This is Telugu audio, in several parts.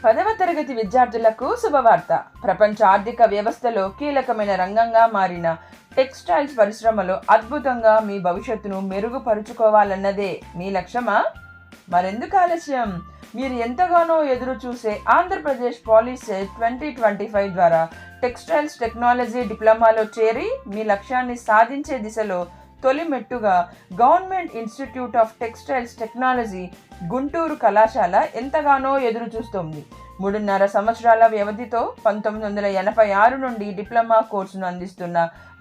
10వ తరగతి విద్యార్థులకు శుభవార్త. ప్రపంచ ఆర్థిక వ్యవస్థలో కీలకమైన రంగంగా మారిన టెక్స్టైల్స్ పరిశ్రమలో అద్భుతంగా మీ భవిష్యత్తును మెరుగుపరుచుకోవాలన్నదే మీ లక్ష్యమా? మరెందుకు ఆలస్యం? మీరు ఎంతగానో ఎదురు చూసే ఆంధ్రప్రదేశ్ పాలిసెట్ 2025 ద్వారా టెక్స్టైల్స్ టెక్నాలజీ డిప్లొమాలో చేరి మీ లక్ష్యాన్ని సాధించే దిశలో తొలి మెట్టుగా government institute of textiles technology Guntur కళాశాల ఎంతగానో ఎదురు చూస్తోంది. 3.5 సంవత్సరాల వ్యవధితో 1986 నుండి డిప్లొమా కోర్సును అందిస్తున్న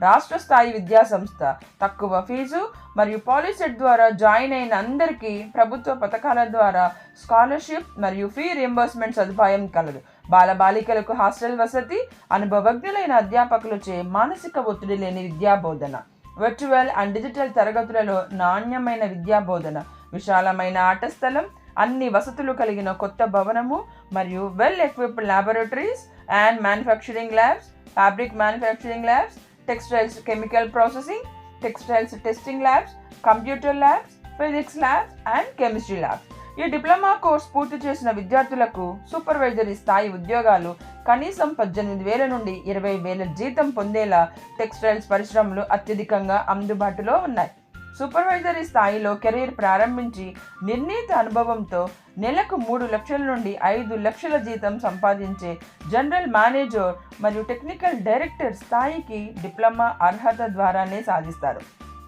రాష్ట్ర స్థాయి విద్యా సంస్థ. తక్కువ ఫీజు మరియు పాలిసెట్ ద్వారా జాయిన్ అయిన అందరికీ ప్రభుత్వ పథకాల ద్వారా స్కాలర్షిప్ మరియు ఫీ రియంబర్స్మెంట్ సదుపాయం కలదు. బాలబాలికలకు హాస్టల్ వసతి, అనుభవజ్ఞులైన అధ్యాపకులచే మానసిక ఒత్తిడి లేని విద్యాబోధన, వర్చువల్ అండ్ డిజిటల్ తరగతులలో నాణ్యమైన విద్యాబోధన, విశాలమైన ఆట స్థలం, అన్ని వసతులు కలిగిన కొత్త భవనము మరియు well equipped laboratories and manufacturing labs, fabric manufacturing labs, textiles chemical processing, textiles testing labs, computer labs, physics labs and chemistry labs. ఈ డిప్లొమా కోర్స్ పూర్తి చేసిన విద్యార్థులకు సూపర్వైజరీ స్థాయి ఉద్యోగాలు, కనీసం 18,000 నుండి 20,000 జీతం పొందేలా టెక్స్టైల్స్ పరిశ్రమలు అత్యధికంగా అందుబాటులో ఉన్నాయి. సూపర్వైజరీ స్థాయిలో కెరీర్ ప్రారంభించి నిర్ణీత అనుభవంతో నెలకు 3 లక్షల నుండి 5 లక్షల జీతం సంపాదించే జనరల్ మేనేజర్ మరియు టెక్నికల్ డైరెక్టర్ స్థాయికి డిప్లొమా అర్హత ద్వారానే సాధిస్తారు.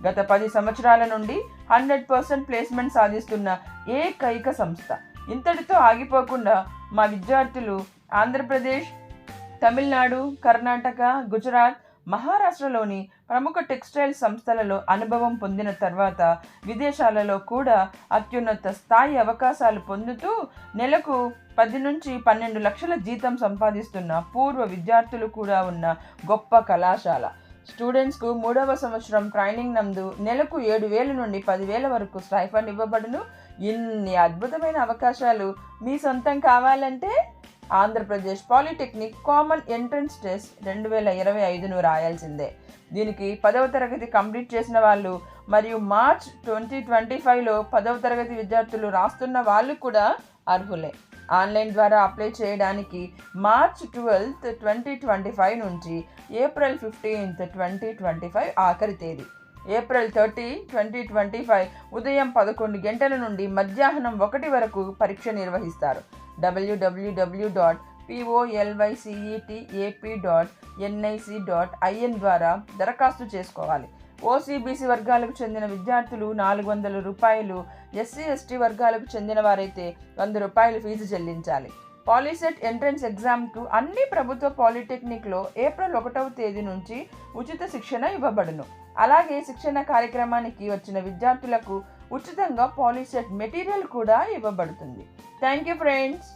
గత 10 సంవత్సరాల నుండి 100% ప్లేస్మెంట్ సాధిస్తున్న ఏకైక సంస్థ. ఇంతటితో ఆగిపోకుండా మా విద్యార్థులు ఆంధ్రప్రదేశ్, తమిళనాడు, కర్ణాటక, గుజరాత్, మహారాష్ట్రలోని ప్రముఖ టెక్స్టైల్ సంస్థలలో అనుభవం పొందిన తర్వాత విదేశాలలో కూడా అత్యున్నత స్థాయి అవకాశాలు పొందుతూ నెలకు 10 నుంచి 12 లక్షల జీతం సంపాదిస్తున్న పూర్వ విద్యార్థులు కూడా ఉన్న గొప్ప కళాశాల. స్టూడెంట్స్కు 3వ సంవత్సరం ట్రైనింగ్ నందు నెలకు 7,000 నుండి 10,000 వరకు స్టైఫండ్ ఇవ్వబడును. ఇన్ని అద్భుతమైన అవకాశాలు మీ సొంతం కావాలంటే Andhra Pradesh polytechnic common entrance test 2025ను రాయాల్సిందే. దీనికి 10వ తరగతి కంప్లీట్ చేసిన వాళ్ళు మరియు మార్చ్ 2025లో 10వ తరగతి విద్యార్థులు రాస్తున్న వాళ్ళు కూడా అర్హులే. ఆన్లైన్ ద్వారా అప్లై చేయడానికి మార్చ్ 12, 2025 నుంచి ఏప్రిల్ 15, 2025 ఆఖరి తేదీ. ఏప్రిల్ 30, 2025 ఉదయం 11 గంటల నుండి మధ్యాహ్నం 1 వరకు పరీక్ష నిర్వహిస్తారు. www.polycetap.nic.in ద్వారా దరఖాస్తు చేసుకోవాలి. ఓసీబీసీ వర్గాలకు చెందిన విద్యార్థులు 400 రూపాయలు, ఎస్సీ ఎస్టీ వర్గాలకు చెందిన వారైతే 100 రూపాయలు ఫీజు చెల్లించాలి. పాలిసెట్ ఎంట్రన్స్ ఎగ్జామ్కు అన్ని ప్రభుత్వ పాలిటెక్నిక్లో ఏప్రిల్ 1వ తేదీ నుంచి ఉచిత శిక్షణ ఇవ్వబడును. అలాగే శిక్షణ కార్యక్రమానికి వచ్చిన విద్యార్థులకు ఉచితంగా పాలిసెట్ మెటీరియల్ కూడా ఇవ్వబడుతుంది. Thank you friends.